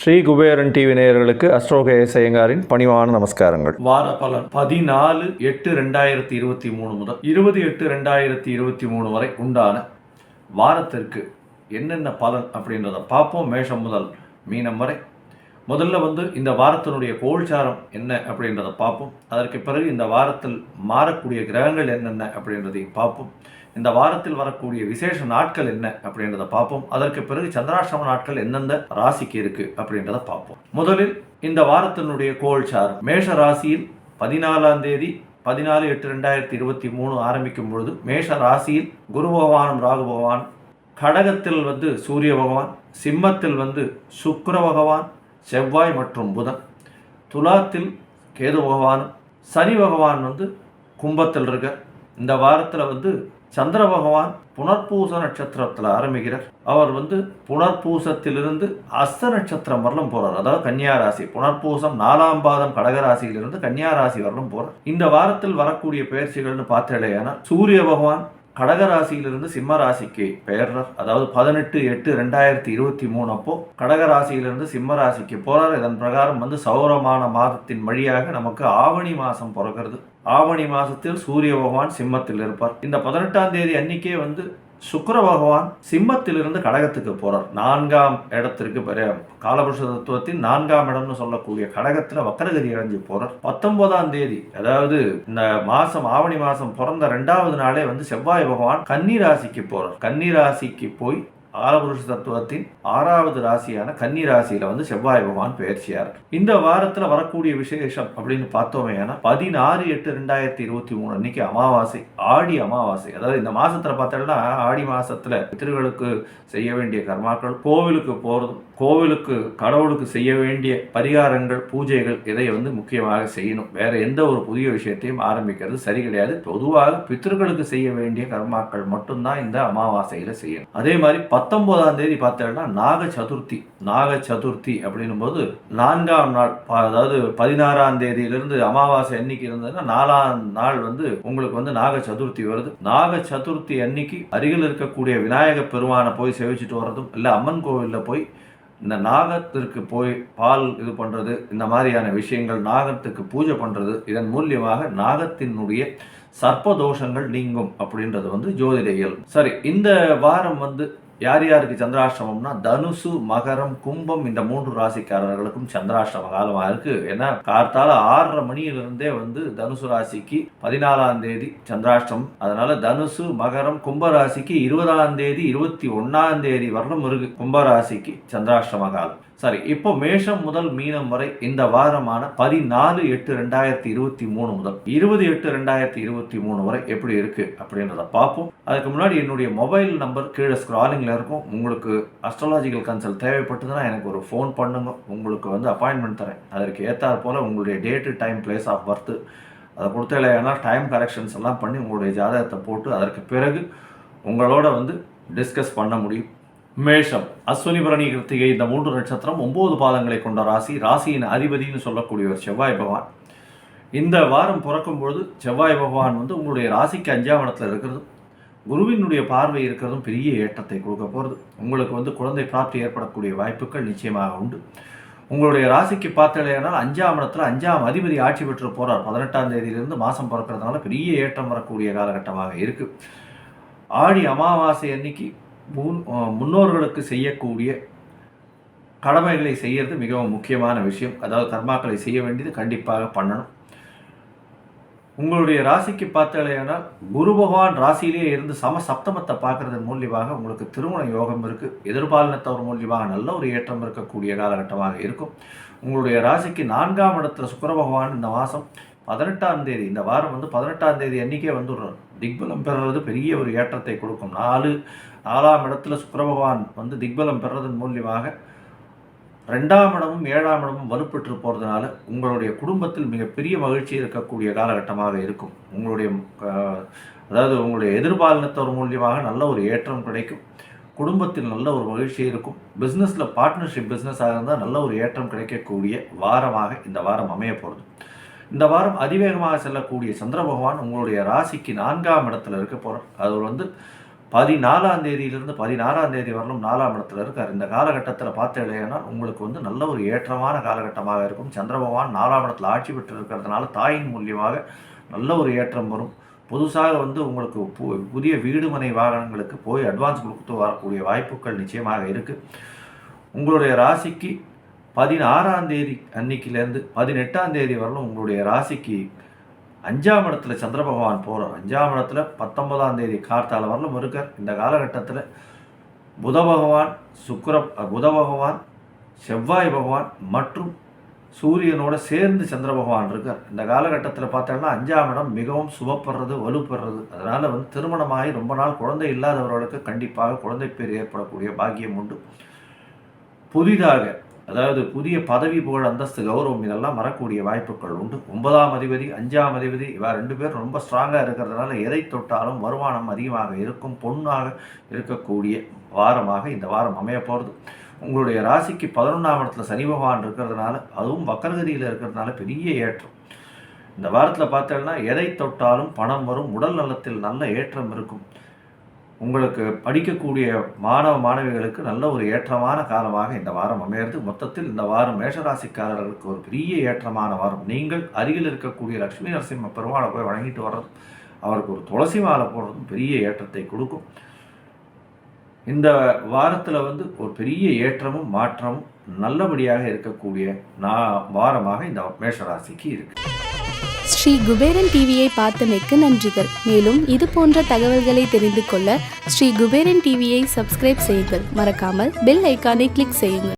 Sri Kuberan TV நேயர்களுக்கு அஸ்ட்ரோகேஎஸ் ஐயங்காரின் பணிவான நமஸ்காரங்கள். வார பலன் 14/8/2023 முதல் 20/8/2023 வரை உண்டான வாரத்திற்கு என்னென்ன பலன் அப்படின்றத பார்ப்போம். மேஷம் முதல் மீனம் வரை. முதல்ல இந்த வாரத்தினுடைய கோல்சாரம் என்ன அப்படின்றத பார்ப்போம். அதற்கு பிறகு இந்த வாரத்தில் மாறக்கூடிய கிரகங்கள் என்னென்ன அப்படின்றதையும் பார்ப்போம். இந்த வாரத்தில் வரக்கூடிய விசேஷ நாட்கள் என்ன அப்படின்றத பார்ப்போம். அதற்கு பிறகு சந்திராஷ்டம நாட்கள் எந்தெந்த ராசிக்கு இருக்கு அப்படின்றத பார்ப்போம். முதலில் இந்த வாரத்தினுடைய கோல்சாரம். மேஷ ராசியில் 14ஆம் தேதி 14/8/2023 ஆரம்பிக்கும் பொழுது மேஷ ராசியில் குரு பகவானும் ராகு பகவான், கடகத்தில் சூரிய பகவான், சிம்மத்தில் சுக்கிர பகவான், செவ்வாய் மற்றும் புதன், துலாத்தில் கேது பகவான், சனி பகவான் கும்பத்தில் இருக்க. இந்த வாரத்தில் சந்திர பகவான் புனர்பூச நட்சத்திரத்தில் ஆரம்பிக்கிறார். அவர் புனர்பூசத்திலிருந்து அஸ்த நட்சத்திரம் வரலும் போறார். அதாவது கன்னியா ராசி. புனர்பூசம் 4ஆம் பாதம் கடகராசியிலிருந்து கன்னியா ராசி வரலும் போறார். இந்த வாரத்தில் வரக்கூடிய பயிற்சிகள்னு பார்த்தேன்னா சூரிய பகவான் கடகராசியிலிருந்து சிம்ம ராசிக்கு பெயர்றார். அதாவது 18/8/2023 அப்போ கடகராசியிலிருந்து சிம்ம ராசிக்கு போறார். இதன் பிரகாரம் சௌரமான மாதத்தின் வழியாக நமக்கு ஆவணி மாதம் பிறக்கிறது. ஆவணி மாதத்தில் சூரிய பகவான் சிம்மத்தில் இருப்பார். இந்த 18ஆம் தேதி அன்னைக்கே சுக்கிர பகவான் சிம்மத்திலிருந்து கடகத்துக்கு போறார். 4ஆம் இடத்திற்கு காலபுருஷ தத்துவத்தின் 4ஆம் இடம்னு சொல்லக்கூடிய கடகத்துல வக்கரகதி அடைஞ்சு போறார். 19ஆம் தேதி, அதாவது இந்த மாசம் ஆவணி மாசம் பிறந்த 2வது நாளே செவ்வாய் பகவான் கன்னி ராசிக்கு போறார். கன்னி ராசிக்கு போய் காலபுருஷ தத்துவத்தின் 6வது ராசியான கன்னி ராசியில செவ்வாய் பகவான் பயிற்சியார். இந்த வாரத்துல வரக்கூடிய விசேஷம் அப்படின்னு பார்த்தோமே 16/8/2023 அன்னைக்கு அமாவாசை, ஆடி அமாவாசை. அதாவது இந்த மாசத்துல பார்த்தோம்னா ஆடி மாசத்துல பித்ருக்களுக்கு செய்ய வேண்டிய கர்மாக்கள், கோவிலுக்கு போறதும், கோவிலுக்கு கடவுளுக்கு செய்ய வேண்டிய பரிகாரங்கள், பூஜைகள் இதை முக்கியமாக செய்யணும். வேற எந்த ஒரு புதிய விஷயத்தையும் ஆரம்பிக்கிறது சரி கிடையாது. பொதுவாக பித்ருக்களுக்கு செய்ய வேண்டிய கர்மாக்கள் மட்டும்தான் இந்த அமாவாசையில செய்யணும். அதே மாதிரி 19ஆம் தேதி பார்த்தோம்னா நாக சதுர்த்தி. நாக சதுர்த்தி அப்படின்னும் போது 4ஆம் நாள், அதாவது 16ஆம் தேதியிலிருந்து அமாவாசை அன்னைக்கு இருந்ததுன்னா 4ஆம் நாள் உங்களுக்கு நாக சதுர்த்தி வருது. நாக சதுர்த்தி அன்னைக்கு அருகில் இருக்கக்கூடிய விநாயக பெருமானை போய் சேவிச்சுட்டு வர்றதும், இல்லை அம்மன் கோவிலில் போய் இந்த நாகத்திற்கு போய் பால் இது பண்ணுறது, இந்த மாதிரியான விஷயங்கள், நாகத்துக்கு பூஜை பண்ணுறது, இதன் மூலியமாக நாகத்தினுடைய சர்ப்பதோஷங்கள் நீங்கும் அப்படின்றது ஜோதிட இயல். சரி, இந்த வாரம் யார் யாருக்கு சந்திராஷ்டமம்னா தனுசு, மகரம், கும்பம் இந்த 3 ராசிக்காரர்களுக்கும் சந்திராஷ்டம காலமாக இருக்கு. ஏன்னா கார்த்தால 6:30 மணியிலிருந்தே தனுசு ராசிக்கு 14ஆம் தேதி சந்திராஷ்டமம். அதனால தனுசு, மகரம், கும்ப ராசிக்கு 20ஆம் தேதி 21ஆம் தேதி வரலும் இருக்கு கும்பராசிக்கு சந்திராஷ்டம காலம். சரி, இப்போ மேஷம் முதல் மீனம் வரை இந்த வாரமான 14/8/2023 முதல் 20/8/2023 வரை எப்படி இருக்கு அப்படின்றத பார்ப்போம். அதுக்கு முன்னாடி என்னுடைய மொபைல் நம்பர் கீழே ஸ்க்ராலிங்ல இருக்கும். உங்களுக்கு அஸ்ட்ராலஜிக்கல் கன்சல்ட் தேவைப்பட்டதுன்னா எனக்கு ஒரு ஃபோன் பண்ணுங்க. உங்களுக்கு அப்பாயின்மெண்ட் தரேன். அதற்கு ஏற்றாற் போல உங்களுடைய date, time, place of birth அதை கொடுத்தேன்னா டைம் கரெக்ஷன்ஸ் எல்லாம் பண்ணி உங்களுடைய ஜாதகத்தை போட்டு அதற்கு பிறகு உங்களோட டிஸ்கஸ் பண்ண முடியும். மேஷம், அஸ்வினி, பரணி, கிருத்திகை இந்த 3 நட்சத்திரம் 9 பாதங்களை கொண்ட ராசி. ராசியின் அதிபதினு சொல்லக்கூடியவர் செவ்வாய் பகவான். இந்த வாரம் பிறக்கும்பொழுது செவ்வாய் பகவான் உங்களுடைய ராசிக்கு 5ஆம் இடத்துல இருக்கிறது, குருவினுடைய பார்வை இருக்கிறதும் பெரிய ஏற்றத்தை கொடுக்க போகிறது. உங்களுக்கு குழந்தை பிராப்தி ஏற்படக்கூடிய வாய்ப்புகள் நிச்சயமாக உண்டு. உங்களுடைய ராசிக்கு பார்த்தலையானால் 5ஆம் இடத்துல 5ஆம் அதிபதி ஆட்சி பெற்று போகிறார். 18ஆம் தேதியிலிருந்து மாதம் பிறக்கிறதுனால பெரிய ஏற்றம் வரக்கூடிய காலகட்டமாக இருக்குது. ஆடி அமாவாசை அன்னைக்கு முன்னோர்களுக்கு செய்யக்கூடிய கடமைகளை செய்யறது மிகவும் முக்கியமான விஷயம். அதாவது கர்மாக்களை செய்ய வேண்டியது கண்டிப்பாக பண்ணணும். உங்களுடைய ராசிக்கு பார்த்தலையானால் குரு பகவான் ராசியிலேயே இருந்து சப்தமத்தை பார்க்கறதன் மூலியமாக உங்களுக்கு திருமண யோகம் இருக்குது. எதிர்பாலினத்தவர் மூலியமாக நல்ல ஒரு ஏற்றம் இருக்கக்கூடிய காலகட்டமாக இருக்கும். உங்களுடைய ராசிக்கு 4ஆம் இடத்துல சுக்கிர பகவான் இந்த மாதம் 18ஆம் தேதி, இந்த வாரம் 18ஆம் தேதி அன்றைக்கே வந்துடுறார். திக்பலம் பெறுறது பெரிய ஒரு ஏற்றத்தை கொடுக்கும். 4ஆம் இடத்துல சுக்கிர பகவான் திக்பலம் பெறுறதன் மூலியமாக 2ஆம் இடமும் 7ஆம் இடமும் வலுப்பெற்று போகிறதுனால உங்களுடைய குடும்பத்தில் மிகப்பெரிய மகிழ்ச்சி இருக்கக்கூடிய காலகட்டமாக இருக்கும். உங்களுடைய எதிர்பாலினத்தவர் மூலியமாக நல்ல ஒரு ஏற்றம் கிடைக்கும். குடும்பத்தில் நல்ல ஒரு மகிழ்ச்சி இருக்கும். பிஸ்னஸில் பார்ட்னர்ஷிப் பிஸ்னஸாக இருந்தால் நல்ல ஒரு ஏற்றம் கிடைக்கக்கூடிய வாரமாக இந்த வாரம் அமைய போகிறது. இந்த வாரம் அதிவேகமாக செல்லக்கூடிய சந்திர பகவான் உங்களுடைய ராசிக்கு 4ஆம் இடத்துல இருக்க போகிறார். அது 14ஆம் தேதியிலிருந்து 16ஆம் தேதி வரலும் 4ஆம் இடத்துல இருக்கார். இந்த காலகட்டத்தில் பார்த்தீங்கன்னா உங்களுக்கு நல்ல ஒரு ஏற்றமான காலகட்டமாக இருக்கும். சந்திர பகவான் 4ஆம் இடத்துல ஆட்சி பெற்று இருக்கிறதுனால தாயின் மூலியமாக நல்ல ஒரு ஏற்றம் வரும். புதுசாக உங்களுக்கு புதிய வீடு மனை வாகனங்களுக்கு போய் அட்வான்ஸ் கொடுத்து வரக்கூடிய வாய்ப்புகள் நிச்சயமாக இருக்குது. உங்களுடைய ராசிக்கு 16ஆம் தேதி அன்னைக்கிலேருந்து 18ஆம் தேதி வரலும் உங்களுடைய ராசிக்கு 5ஆம் இடத்துல சந்திர பகவான் போகிறார். 5ஆம் இடத்துல 19ஆம் தேதி கார்த்தால வரலும் இருக்கார். இந்த காலகட்டத்தில் புத பகவான், செவ்வாய் பகவான் மற்றும் சூரியனோட சேர்ந்து சந்திர பகவான் இருக்கார். இந்த காலகட்டத்தில் பார்த்தோம்னா 5ஆம் இடம் மிகவும் சுபப்படுறது, வலுப்படுறது. அதனால் திருமணமாகி ரொம்ப நாள் குழந்தை இல்லாதவர்களுக்கு கண்டிப்பாக குழந்தை பேர் ஏற்படக்கூடிய பாக்கியம் உண்டு. புதிதாக புதிய பதவி, புகழ், அந்தஸ்து, கௌரவம் இதெல்லாம் வரக்கூடிய வாய்ப்புகள் உண்டு. 9ஆம் அதிபதி 5ஆம் அதிபதி இவ 2 பேர் ரொம்ப ஸ்ட்ராங்காக இருக்கிறதுனால எதை தொட்டாலும் வருமானம் அதிகமாக இருக்கும். பொண்ணாக இருக்கக்கூடிய வாரமாக இந்த வாரம் அமைய போகிறது. உங்களுடைய ராசிக்கு 11ஆம் இடத்துல சனி பகவான் இருக்கிறதுனால, அதுவும் வக்கரகதியில் இருக்கிறதுனால பெரிய ஏற்றம். இந்த வாரத்தில் பார்த்தோம்னா எதை தொட்டாலும் பணம் வரும். உடல் நலத்தில் நல்ல ஏற்றம் இருக்கும். உங்களுக்கு படிக்கக்கூடிய மாணவ மாணவிகளுக்கு நல்ல ஒரு ஏற்றமான காலமாக இந்த வாரம் அமையிறது. மொத்தத்தில் இந்த வாரம் மேஷராசிக்காரர்களுக்கு ஒரு பெரிய ஏற்றமான வாரம். நீங்கள் அருகில் இருக்கக்கூடிய லட்சுமி நரசிம்ம பெருமாளை போய் வணங்கிட்டு வர்றது, அவருக்கு ஒரு துளசி மாலை போடுறதும் பெரிய ஏற்றத்தை கொடுக்கும். இந்த வாரத்தில் ஒரு பெரிய ஏற்றமும் மாற்றமும் நல்லபடியாக இருக்கக்கூடிய வாரமாக இந்த மேஷராசிக்கு இருக்கு. ஸ்ரீ குபேரன் டிவியை பார்த்தமைக்கு நன்றிகள். மேலும் இது போன்ற தகவல்களை தெரிந்து கொள்ள ஸ்ரீ குபேரன் டிவியை சப்ஸ்கிரைப் செய்யுங்கள். மறக்காமல் பெல் ஐக்கானை கிளிக் செய்யுங்கள்.